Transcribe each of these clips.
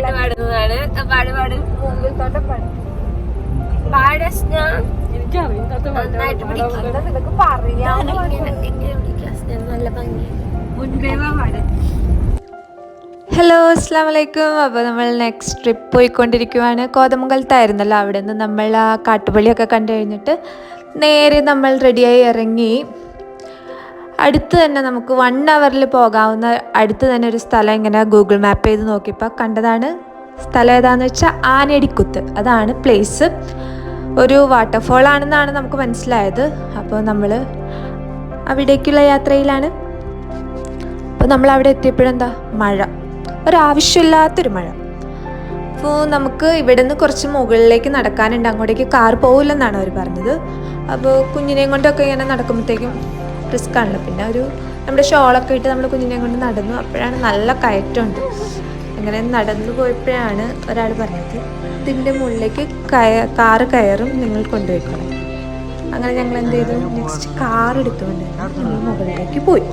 പാട്ട് പാടുന്നതാണ്. പാട് പാട് നന്നായിട്ട് നല്ല ഭംഗി. ഹലോ, അസ്സാം വലൈക്കും. അപ്പോൾ നമ്മൾ നെക്സ്റ്റ് ട്രിപ്പ് പോയിക്കൊണ്ടിരിക്കുവാണ്. കോതമംഗലത്തായിരുന്നല്ലോ. അവിടെ നിന്ന് നമ്മൾ ആ കാട്ടുപള്ളിയൊക്കെ കണ്ടു കഴിഞ്ഞിട്ട് നേരെ നമ്മൾ റെഡിയായി ഇറങ്ങി. അടുത്ത് തന്നെ നമുക്ക് 1 hourൽ പോകാവുന്ന അടുത്ത് തന്നെ ഒരു സ്ഥലം ഇങ്ങനെ ഗൂഗിൾ മാപ്പ് ചെയ്ത് നോക്കിയപ്പോൾ കണ്ടതാണ്. സ്ഥലം ഏതാണെന്ന് വെച്ചാൽ ആനയടിക്കുത്ത്. അതാണ് പ്ലേസ്. ഒരു വാട്ടർഫോൾ ആണെന്നാണ് നമുക്ക് മനസ്സിലായത്. അപ്പോൾ നമ്മൾ അവിടേക്കുള്ള യാത്രയിലാണ്. അപ്പോൾ നമ്മൾ അവിടെ എത്തിയപ്പോഴെന്താ മഴ, ഒരാവശ്യമില്ലാത്തൊരു മഴ. അപ്പോൾ നമുക്ക് ഇവിടെ നിന്ന് കുറച്ച് മുകളിലേക്ക് നടക്കാനുണ്ട്. അങ്ങോട്ടേക്ക് കാർ പോകില്ലെന്നാണ് അവർ പറഞ്ഞത്. അപ്പോൾ കുഞ്ഞിനെയും കൊണ്ടൊക്കെ ഇങ്ങനെ നടക്കുമ്പോഴത്തേക്കും റിസ്ക് ആണല്ലോ. പിന്നെ നമ്മുടെ ഷോളൊക്കെ ഇട്ട് നമ്മൾ കുഞ്ഞിനെയും കൊണ്ട് നടന്നു. അപ്പോഴാണ് നല്ല കയറ്റമുണ്ട്. അങ്ങനെ നടന്നു പോയപ്പോഴാണ് ഒരാൾ പറഞ്ഞത്, ഇതിൻ്റെ മുകളിലേക്ക് കാറ് കയറും, നിങ്ങൾ കൊണ്ടുപോയിക്കോളാം. അങ്ങനെ ഞങ്ങൾ എന്ത് ചെയ്തു, നെക്സ്റ്റ് കാർ എടുത്തുകൊണ്ട് നമ്മൾ മുകളിലേക്ക് പോയി.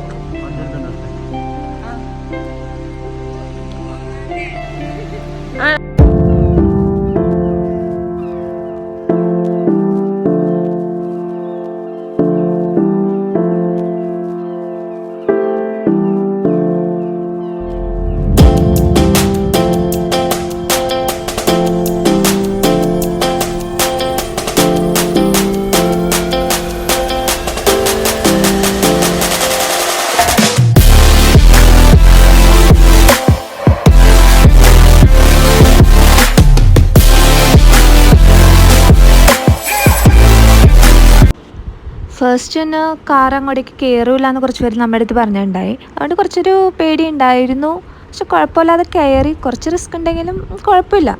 ഫസ്റ്റ് തന്നെ കാർ അങ്ങോട്ടേക്ക് കയറില്ല എന്ന് കുറച്ച് പേര് നമ്മുടെ അടുത്ത് പറഞ്ഞിട്ടുണ്ടായി. അതുകൊണ്ട് കുറച്ചൊരു പേടി ഉണ്ടായിരുന്നു. പക്ഷെ കുഴപ്പമില്ലാതെ കയറി. കുറച്ച് റിസ്ക് ഉണ്ടെങ്കിലും കുഴപ്പമില്ല.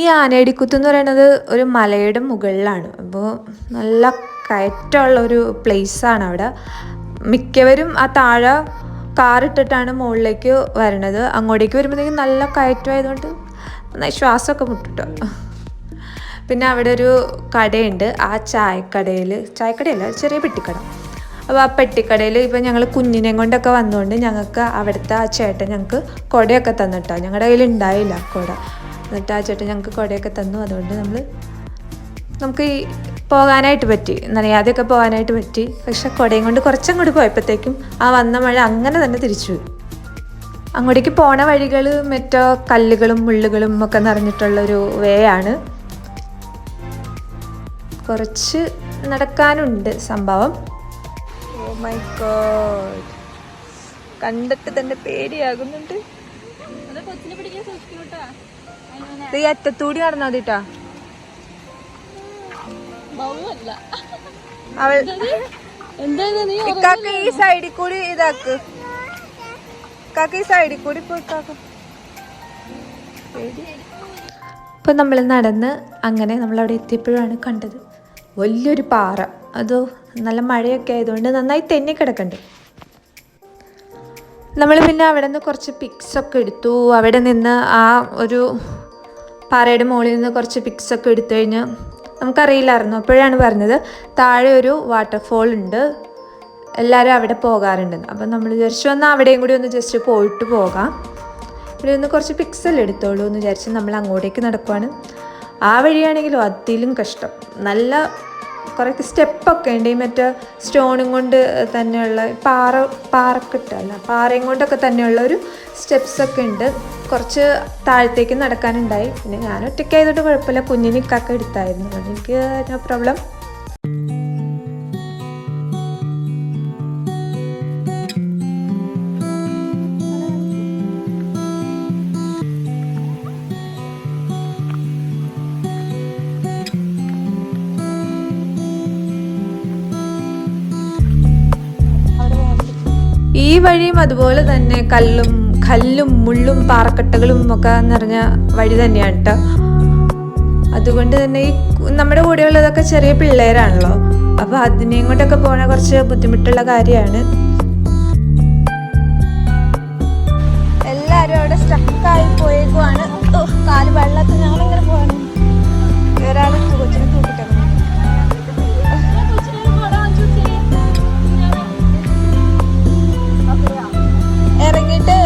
ഈ ആനയടിക്കുത്ത് എന്ന് പറയുന്നത് ഒരു മലയുടെ മുകളിലാണ്. അപ്പോൾ നല്ല കയറ്റമുള്ള ഒരു പ്ലേസാണ് അവിടെ. മിക്കവരും ആ താഴെ കാറിട്ടിട്ടാണ് മുകളിലേക്ക് വരണത്. അങ്ങോട്ടേക്ക് വരുമ്പോഴത്തേക്കും നല്ല കയറ്റമായതുകൊണ്ട് നന്നായി ശ്വാസമൊക്കെ മുട്ടിട്ടോ. പിന്നെ അവിടെ ഒരു കടയുണ്ട്. ആ ചായക്കടയല്ല, ചെറിയ പെട്ടിക്കട. അപ്പോൾ ആ പെട്ടിക്കടയിൽ ഇപ്പോൾ ഞങ്ങൾ കുഞ്ഞിനെയും കൊണ്ടൊക്കെ വന്നുകൊണ്ട് ഞങ്ങൾക്ക് അവിടുത്തെ ആ ചേട്ടൻ ഞങ്ങൾക്ക് കുടയൊക്കെ തന്നിട്ടോ. ഞങ്ങളുടെ കയ്യിൽ ഉണ്ടായില്ല കുട. എന്നിട്ട് ആ ചേട്ടൻ ഞങ്ങൾക്ക് കുടയൊക്കെ തന്നു. അതുകൊണ്ട് നമുക്ക് ഈ പോകാനായിട്ട് പറ്റി, നനയാതെയൊക്കെ പോകാനായിട്ട് പറ്റി. പക്ഷെ കുടയും കൊണ്ട് കുറച്ചങ്ങോട്ട് പോയപ്പോഴത്തേക്കും ആ വന്ന മഴ അങ്ങനെ തന്നെ തിരിച്ചു പോയി. അങ്ങോട്ടേക്ക് പോണ വഴികൾ മറ്റോ കല്ലുകളും മുള്ളുകളും ഒക്കെ നിറഞ്ഞിട്ടുള്ളൊരു വേ ആണ്. കുറച്ച് നടക്കാനുണ്ട് സംഭവം. ഓ മൈ ഗോഡ്, കണ്ടിട്ട് തന്നെ പേടിയാകുന്നുണ്ട്. ഈ അറ്റത്തൂടി നടന്നാ മതിട്ടാ. ഇക്കാക്ക് ഈ സൈഡിൽ കൂടി ഇതാക്ക്. കാക്ക ഈ സൈഡിൽ കൂടി പോയി കാക്ക. ഇപ്പം നമ്മൾ നടന്ന് അങ്ങനെ നമ്മളവിടെ എത്തിയപ്പോഴാണ് കണ്ടത് വലിയൊരു പാറ. അതോ നല്ല മഴയൊക്കെ ആയതുകൊണ്ട് നന്നായി തെന്നി കിടക്കുന്നുണ്ട്. നമ്മൾ പിന്നെ അവിടെ നിന്ന് കുറച്ച് പിക്സൊക്കെ എടുത്തു. അവിടെ നിന്ന് ആ ഒരു പാറയുടെ മുകളിൽ നിന്ന് കുറച്ച് പിക്സൊക്കെ എടുത്തു കഴിഞ്ഞ് നമുക്കറിയില്ലായിരുന്നു. അപ്പോഴാണ് പറഞ്ഞത് താഴെ ഒരു വാട്ടർഫോൾ ഉണ്ട്, എല്ലാവരും അവിടെ പോകാറുണ്ടെന്ന്. അപ്പം നമ്മൾ വിചാരിച്ചു വന്നാൽ അവിടെയും കൂടി ഒന്ന് ജസ്റ്റ് പോയിട്ട് പോകാം. ഇവിടെ നിന്ന് കുറച്ച് പിക്സെല്ലാം എടുത്തോളൂ എന്ന് വിചാരിച്ച് നമ്മൾ അങ്ങോട്ടേക്ക് നടക്കുവാണ്. ആ വഴിയാണെങ്കിലും അതിലും കഷ്ടം. നല്ല കുറേ സ്റ്റെപ്പൊക്കെ ഉണ്ട്. ഈ മറ്റേ സ്റ്റോണും കൊണ്ട് തന്നെയുള്ള പാറക്കെട്ടല്ല, പാറയും കൊണ്ടൊക്കെ തന്നെയുള്ള ഒരു സ്റ്റെപ്സൊക്കെ ഉണ്ട്. കുറച്ച് താഴത്തേക്ക് നടക്കാനുണ്ടായി. പിന്നെ ഞാൻ ഒറ്റയ്ക്കായതുകൊണ്ട് കുഴപ്പമില്ല. കുഞ്ഞിന് ഇക്കാക്ക എടുത്തായിരുന്നു, അതുകൊണ്ട് എനിക്ക് നോ പ്രോബ്ലം. ഈ വഴിയും അതുപോലെ തന്നെ കല്ലും മുള്ളും പാറക്കെട്ടകളും ഒക്കെ നിറഞ്ഞ വഴി തന്നെയാണ് കേട്ടോ. അതുകൊണ്ട് തന്നെ ഈ നമ്മുടെ കൂടെയുള്ളതൊക്കെ ചെറിയ പിള്ളേരാണല്ലോ. അപ്പോൾ അതിനെയും കൊണ്ടൊക്കെ പോണ കുറച്ച് ബുദ്ധിമുട്ടുള്ള കാര്യമാണ്. എല്ലാവരും അവിടെ സ്റ്റക്കായി പോയേക്കുവാണ്. കാല് വെള്ളത്തിൽ ഞങ്ങളിങ്ങനെ പോകണം. ഒരാൾ കൊച്ചിനെ തൂക്കിട്ടു. ഇറങ്ങിയിട്ട്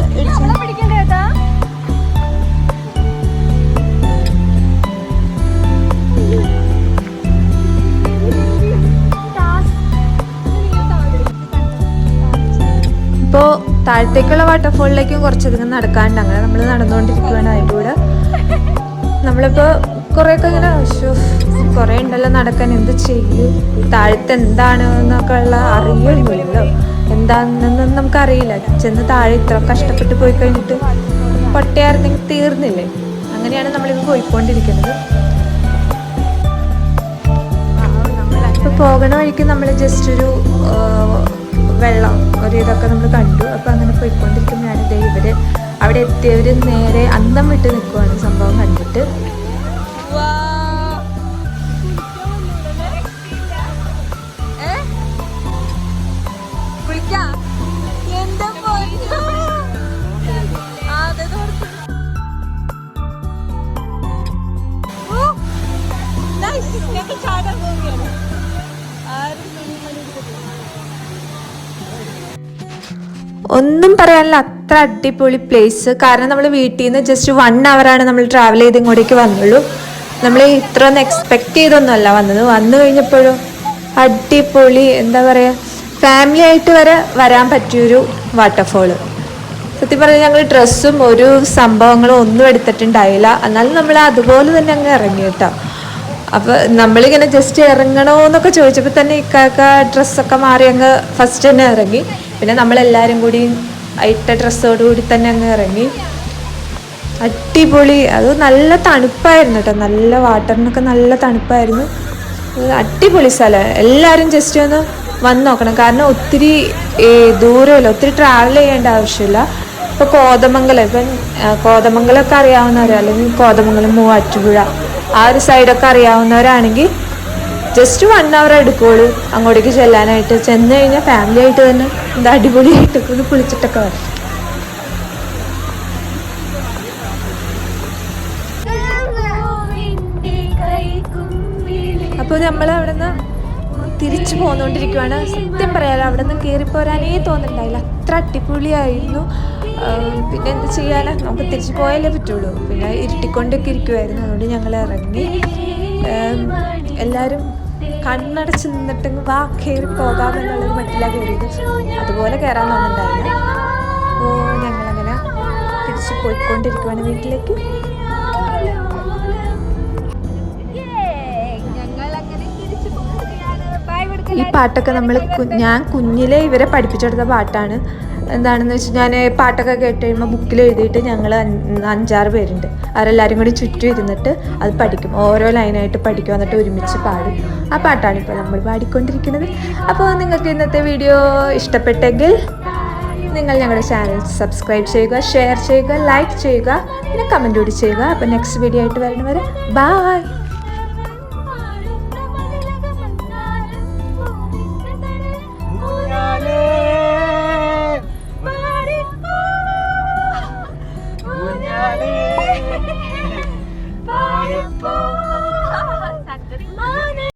താഴത്തേക്കുള്ള വാട്ടർഫോളിലേക്കും കുറച്ചധികം നടക്കാനുണ്ട്. അങ്ങനെ നമ്മൾ നടന്നുകൊണ്ടിരിക്കുകയാണ്. അതിൻ്റെ കൂടെ നമ്മളിപ്പോൾ കുറേയൊക്കെ ഇങ്ങനെ കുറേ ഉണ്ടല്ലോ നടക്കാൻ, എന്ത് ചെയ്യും, താഴത്ത് എന്താണ് എന്നൊക്കെ ഉള്ള അറിയുന്നില്ലല്ലോ, എന്താണെന്നൊന്നും നമുക്കറിയില്ല. ചെന്ന് താഴെ ഇത്ര കഷ്ടപ്പെട്ട് പോയി കഴിഞ്ഞിട്ട് പൊട്ടയായിരുന്നെങ്കിൽ തീർന്നില്ലേ. അങ്ങനെയാണ് നമ്മളിപ്പോൾ പോയിക്കൊണ്ടിരിക്കുന്നത്. ഇപ്പോൾ പോകണ വഴിക്ക് നമ്മൾ ജസ്റ്റ് ഒരു വെള്ളം ഒരു ഇതൊക്കെ നമ്മൾ കണ്ടു. അപ്പോൾ അങ്ങനെ പോയിക്കൊണ്ടിരിക്കുമ്പോഴാണ് ഇവർ അവിടെ എത്തിയവർ നേരെ അന്തം വിട്ട് നിൽക്കുവാണ് സംഭവം കണ്ടിട്ട്. ഒന്നും പറയാനില്ല, അത്ര അടിപൊളി പ്ലേസ്. കാരണം നമ്മൾ വീട്ടിൽ നിന്ന് ജസ്റ്റ് 1 hour നമ്മൾ ട്രാവൽ ചെയ്ത് ഇങ്ങോട്ടേക്ക് വന്നുള്ളൂ. നമ്മൾ ഇത്ര ഒന്നും എക്സ്പെക്ട് ചെയ്തൊന്നുമല്ല വന്നത്. വന്നു കഴിഞ്ഞപ്പോഴും അടിപൊളി, എന്താ പറയുക, ഫാമിലി ആയിട്ട് വരെ വരാൻ പറ്റിയൊരു വാട്ടർഫോള്. സത്യം പറഞ്ഞാൽ ഞങ്ങൾ ഡ്രസ്സും ഒരു സംഭവങ്ങളും ഒന്നും എടുത്തിട്ടുണ്ടായില്ല. എന്നാലും നമ്മൾ അതുപോലെ തന്നെ അങ്ങ് ഇറങ്ങി കേട്ടോ. അപ്പോൾ നമ്മളിങ്ങനെ ജസ്റ്റ് ഇറങ്ങണോ എന്നൊക്കെ ചോദിച്ചപ്പോൾ തന്നെ ഇക്കാക്ക ഡ്രസ്സൊക്കെ മാറി അങ്ങ് ഫസ്റ്റ് തന്നെ ഇറങ്ങി. പിന്നെ നമ്മളെല്ലാവരും കൂടി ഇട്ട ഡ്രസ്സോടുകൂടി തന്നെ അങ്ങ് ഇറങ്ങി. അടിപൊളി. അത് നല്ല തണുപ്പായിരുന്നു കേട്ടോ, നല്ല വാട്ടറിനൊക്കെ നല്ല തണുപ്പായിരുന്നു. അടിപൊളി സ്ഥലം. എല്ലാവരും ജസ്റ്റ് ഒന്ന് വന്ന് നോക്കണം. കാരണം ഒത്തിരി ദൂരമില്ല, ഒത്തിരി ട്രാവൽ ചെയ്യേണ്ട ആവശ്യമില്ല. ഇപ്പോൾ കോതമംഗലമൊക്കെ അറിയാവുന്നവരോ, അല്ലെങ്കിൽ കോതമംഗലം, മൂവാറ്റുപുഴ ആ ഒരു സൈഡൊക്കെ അറിയാവുന്നവരാണെങ്കിൽ ജസ്റ്റ് 1 hour എടുക്കുള്ളൂ അങ്ങോട്ടേക്ക് ചെല്ലാനായിട്ട്. ചെന്ന് കഴിഞ്ഞാൽ ഫാമിലി ആയിട്ട് തന്നെ എന്താ അടിപൊളിയായിട്ടൊക്കെ ഒന്ന് കുളിച്ചിട്ടൊക്കെ വരും. അപ്പോൾ നമ്മൾ അവിടെ നിന്ന് തിരിച്ചു പോന്നുകൊണ്ടിരിക്കുകയാണ്. സത്യം പറയാലോ, അവിടെ നിന്ന് കയറിപ്പോരാനേ തോന്നുന്നുണ്ടായില്ല, അത്ര അടിപൊളിയായിരുന്നു. പിന്നെ എന്ത് ചെയ്യാനാ, നമുക്ക് തിരിച്ചു പോയാലേ പറ്റുള്ളൂ. പിന്നെ ഇരുട്ടിക്കൊണ്ടൊക്കെ ഇരിക്കുമായിരുന്നു. അതുകൊണ്ട് ഞങ്ങൾ ഇറങ്ങി. എല്ലാവരും കണ്ണടച്ച് നിന്നിട്ടെങ്കിൽ വാ കയറി പോകാമെന്നുള്ളൊരു മട്ടിലാണ് കയറിയത്. അതുപോലെ കയറാൻ തോന്നുന്നുണ്ടായില്ല. അപ്പോൾ ഞങ്ങളങ്ങനെ തിരിച്ച് പോയിക്കൊണ്ടിരിക്കുകയാണ് വീട്ടിലേക്ക്. ഈ പാട്ടൊക്കെ ഞാൻ കുഞ്ഞിലെ ഇവരെ പഠിപ്പിച്ചെടുത്ത പാട്ടാണ്. എന്താണെന്ന് വെച്ചാൽ ഞാൻ പാട്ടൊക്കെ കേട്ട് കഴിയുമ്പോൾ ബുക്കിൽ എഴുതിയിട്ട് ഞങ്ങൾ 5-6 പേരുണ്ട്, അവരെല്ലാവരും കൂടി ചുറ്റും ഇരുന്നിട്ട് അത് പഠിക്കും. ഓരോ ലൈനായിട്ട് പഠിക്കും, എന്നിട്ട് ഒരുമിച്ച് പാടും. ആ പാട്ടാണ് ഇപ്പോൾ നമ്മൾ പാടിക്കൊണ്ടിരിക്കുന്നത്. അപ്പോൾ നിങ്ങൾക്ക് ഇന്നത്തെ വീഡിയോ ഇഷ്ടപ്പെട്ടെങ്കിൽ നിങ്ങൾ ഞങ്ങളുടെ ചാനൽ സബ്സ്ക്രൈബ് ചെയ്യുക, ഷെയർ ചെയ്യുക, ലൈക്ക് ചെയ്യുക, പിന്നെ കമൻറ്റ് കൂടി ചെയ്യുക. അപ്പോൾ നെക്സ്റ്റ് വീഡിയോ ആയിട്ട് വരുന്നവരെ ബൈ.